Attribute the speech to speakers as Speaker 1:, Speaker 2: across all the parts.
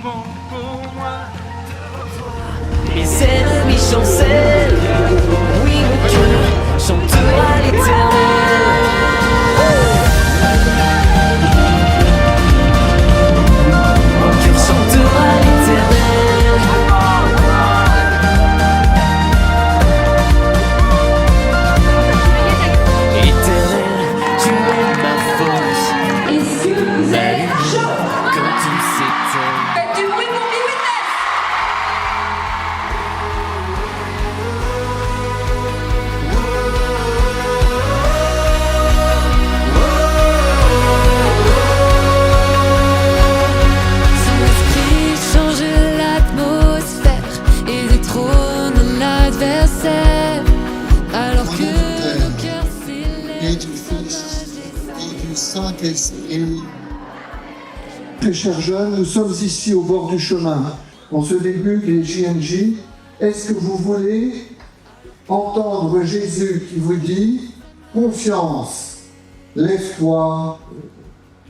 Speaker 1: moment pour moi.
Speaker 2: Mes ennemis chancellent, oui mon cœur chantera l'éternel. Mon cœur chantera l'éternel. Éternel, tu es ma force, ma lumière quand tout s'éteint.
Speaker 3: Du bruit pour Be Witness.
Speaker 4: Son esprit change l'atmosphère et détrône l'adversaire. Alors que nos cœurs
Speaker 5: Et
Speaker 4: s'élèvent.
Speaker 5: du Fils et du Saint-Esprit. Mes chers jeunes, nous sommes ici au bord du chemin. En ce début des JNJ, est-ce que vous voulez entendre Jésus qui vous dit « Confiance, lève-toi,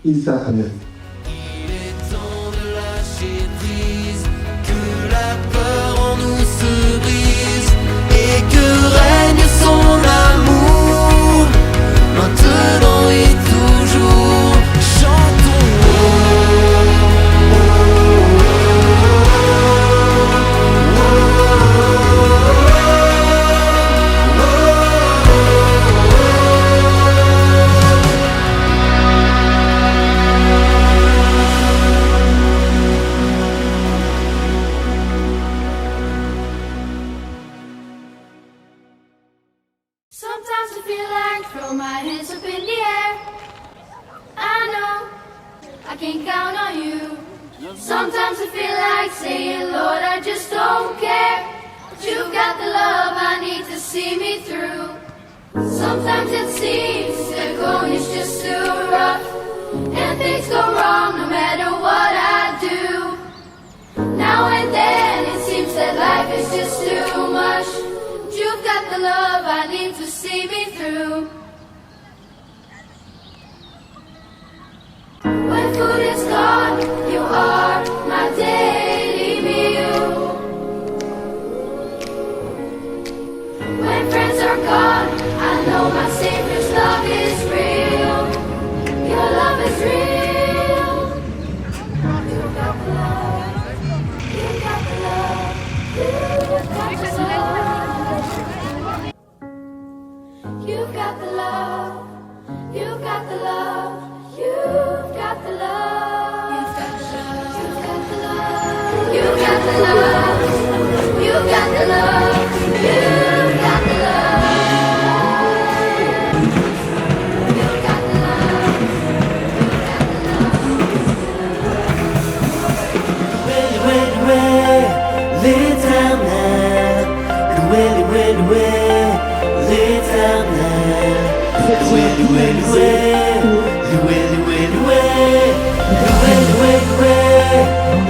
Speaker 5: il t'appelle ».
Speaker 2: Il est temps de lâcher prise, que la peur en nous se brise et que règne son amour, maintenant et toujours. Chantons.
Speaker 3: Sometimes I feel like throw my hands up in the air. I know I can count on you. Sometimes I feel like saying, Lord, I just don't care. But you've got the love I need to see me through. Sometimes it seems the going is just too rough, and things go wrong no matter what I do. Now and then it seems that life is just too much. But you've got the love I need to see me through. When food is gone, you are my daily meal. When friends are gone, I know my Savior's love is real. Your love is real. You've got the love. You've got the love. You've got the love. You've got the love. You've got the love. You've got the love. You've got the love. You've got the love. You've got the love. You've got the love. You've got the love.
Speaker 2: Loué, loué, l'Éternel. Loué, loué, loué, l'Éternel. Loué, loué, loué, loué, loué, loué. Loué, loué, loué,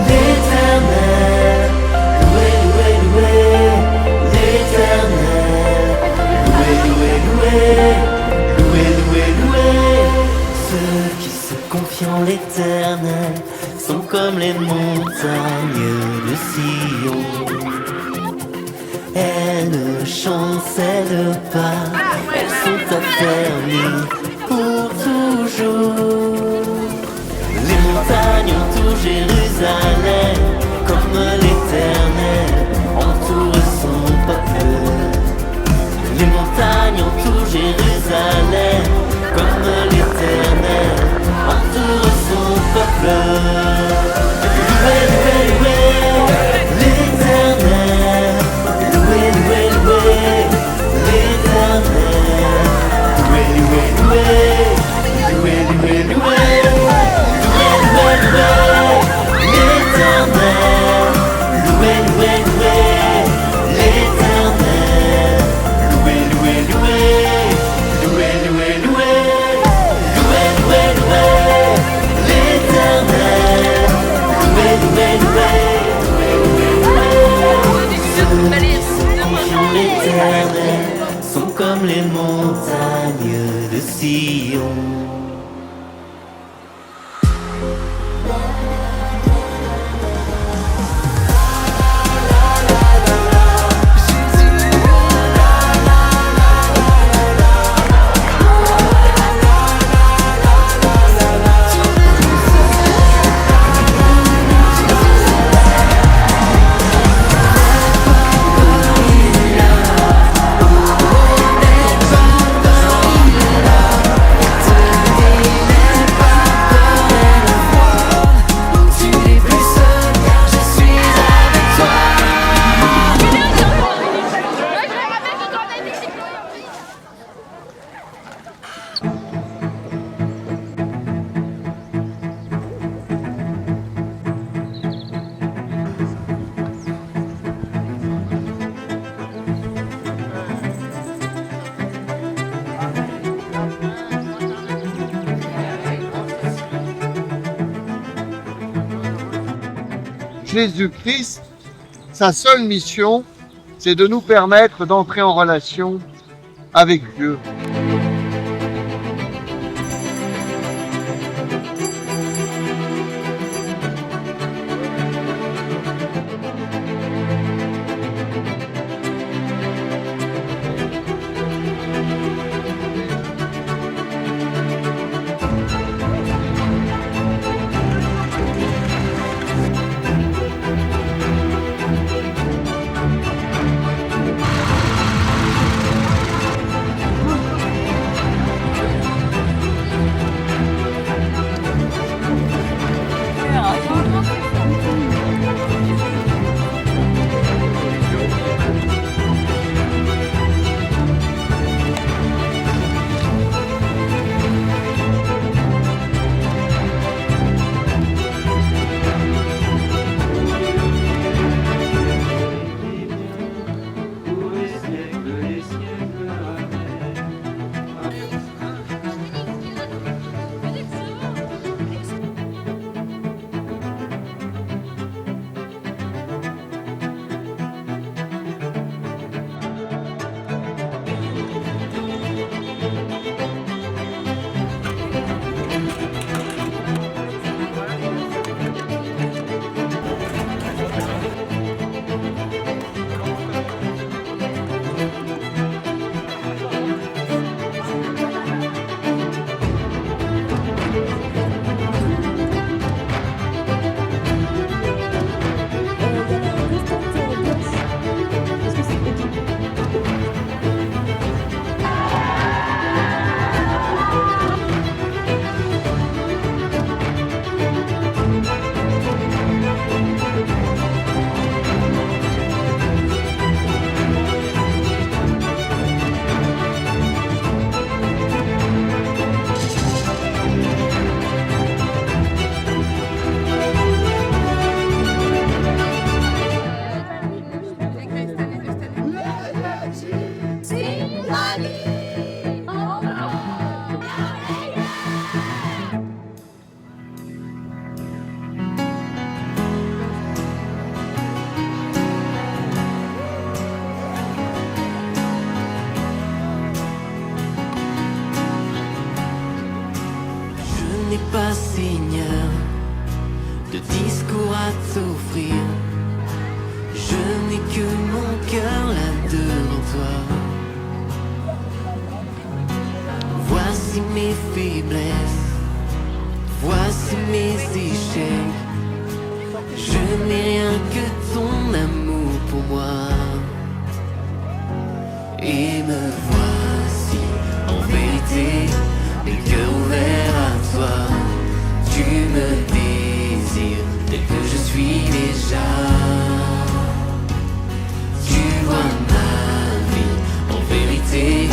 Speaker 2: l'Éternel. Loué, loué, loué, l'Éternel. Loué, loué, loué, loué, loué, loué. Ceux qui se confient en l'Éternel sont comme les montagnes de Sion. Elles ne chancellent pas, elles sont affermies pour toujours. Les montagnes entourent Jérusalem, comme l'Éternel entoure son peuple. Les montagnes entourent Jérusalem, comme l'Éternel entoure son peuple. Loué, loué, loué, l'Éternel. Loué, loué, loué, l'Éternel. Loué, loué, loué, loué, loué, loué. Loué, loué, loué, l'Éternel. Loué, loué, loué, l'Éternel. Loué, loué, loué, loué, loué, loué. Loué, loué, loué, l'Éternel. Loué, loué, loué, loué, loué, loué. Ceux qui confiant l'Éternel sont comme les montagnes de Sion.
Speaker 5: Jésus-Christ, sa seule mission, c'est de nous permettre d'entrer en relation avec Dieu.
Speaker 2: Je n'ai pas, Seigneur, de discours à t'offrir. Je n'ai que mon cœur là devant toi. Voici mes faiblesses, voici mes échecs. Je n'ai rien que ton amour pour moi. Et me voici en vérité, le cœur ouvert à toi. Tu me désires tel que je suis déjà. Tu vois ma vie en vérité,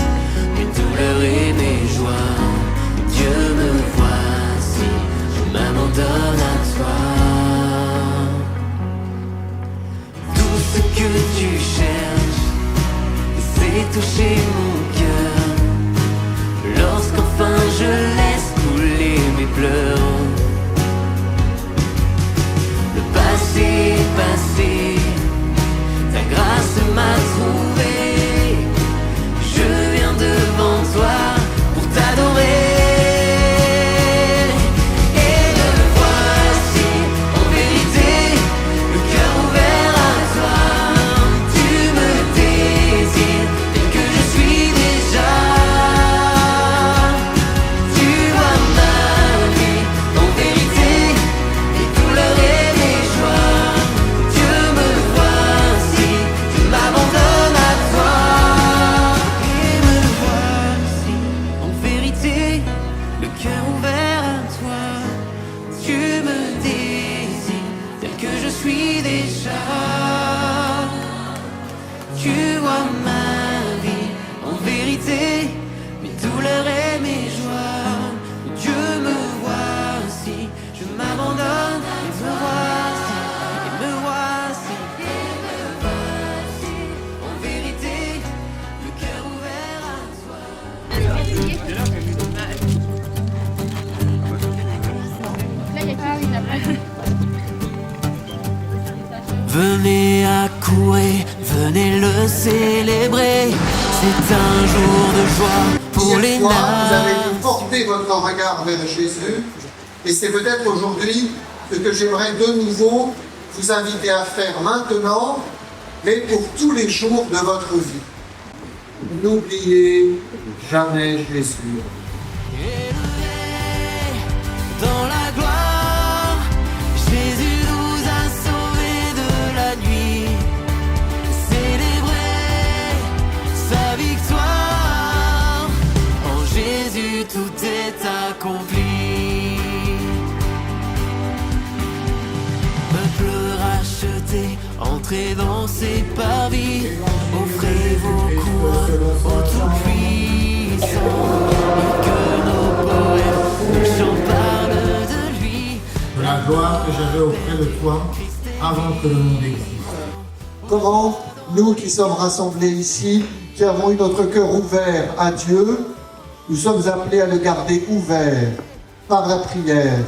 Speaker 2: mes douleurs et mes joies. Dieu, me voici, je m'abandonne à toi. Tout ce que tu cherches, c'est toucher mon Venez accourir, venez le célébrer. C'est un jour de joie pour les
Speaker 5: Hier soir, vous avez
Speaker 2: nains.
Speaker 5: dû porter votre regard vers Jésus. Et c'est peut-être aujourd'hui ce que j'aimerais de nouveau vous inviter à faire maintenant, mais pour tous les jours de votre vie. N'oubliez jamais Jésus.
Speaker 2: Élevé dans la gloire, Jésus nous a sauvés de la nuit. Célébrez sa victoire. En Jésus tout est accompli. Peuple racheté, entrez dans ses parvis. Offrez vos couronnes au Tout-Puissant. Et que nos poèmes, nos chants parlent de lui.
Speaker 1: De la gloire que j'avais auprès de toi avant que le monde existe.
Speaker 5: Comment nous qui sommes rassemblés ici, qui avons eu notre cœur ouvert à Dieu, nous sommes appelés à le garder ouvert par la prière,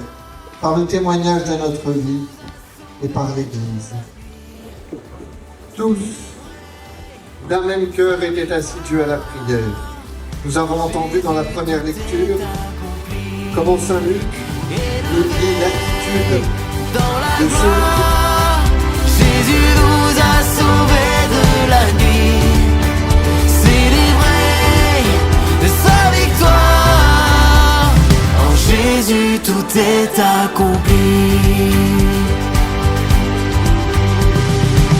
Speaker 5: par le témoignage de notre vie et par l'Église. Tous, d'un même cœur, étaient assidus à la prière. Nous avons entendu dans la première lecture comment Saint Luc nous dit l'attitude
Speaker 2: Dans la
Speaker 5: de ceux
Speaker 2: gloire, Jésus nous a sauvés de la nuit. Célébrez sa victoire. En Jésus tout est accompli.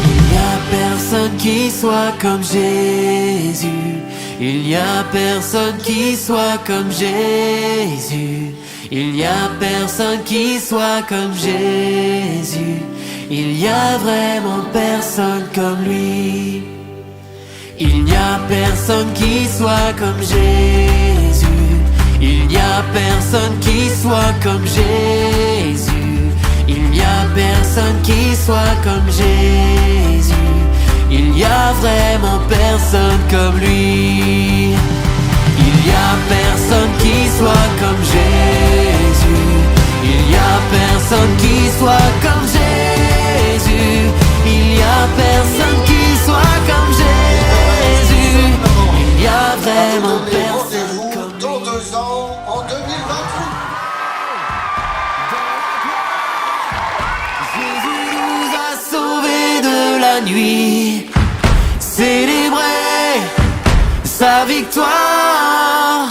Speaker 2: Il n'y a personne qui soit comme Jésus. Il n'y a personne qui soit comme Jésus. Il n'y a personne qui soit comme Jésus. Il n'y a vraiment personne comme lui. Il n'y a personne qui soit comme Jésus. Il n'y a personne qui soit comme Jésus. Il n'y a personne qui soit comme Jésus. Il n'y a vraiment personne comme lui. Il n'y a personne qui soit comme Jésus. Il n'y a personne qui soit comme Jésus. Il n'y a personne qui soit comme Jésus. Il n'y a vraiment personne comme
Speaker 5: dans 2 ans, en 2028.
Speaker 2: Jésus nous a sauvés de la nuit. Célébrez sa victoire.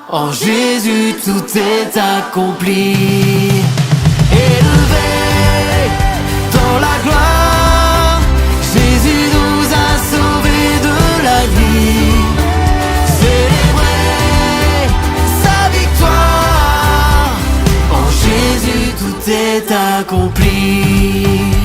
Speaker 2: En Jésus tout est accompli. Élevé dans la gloire, Jésus nous a sauvés de la nuit. Célébrez sa victoire. En Jésus tout est accompli.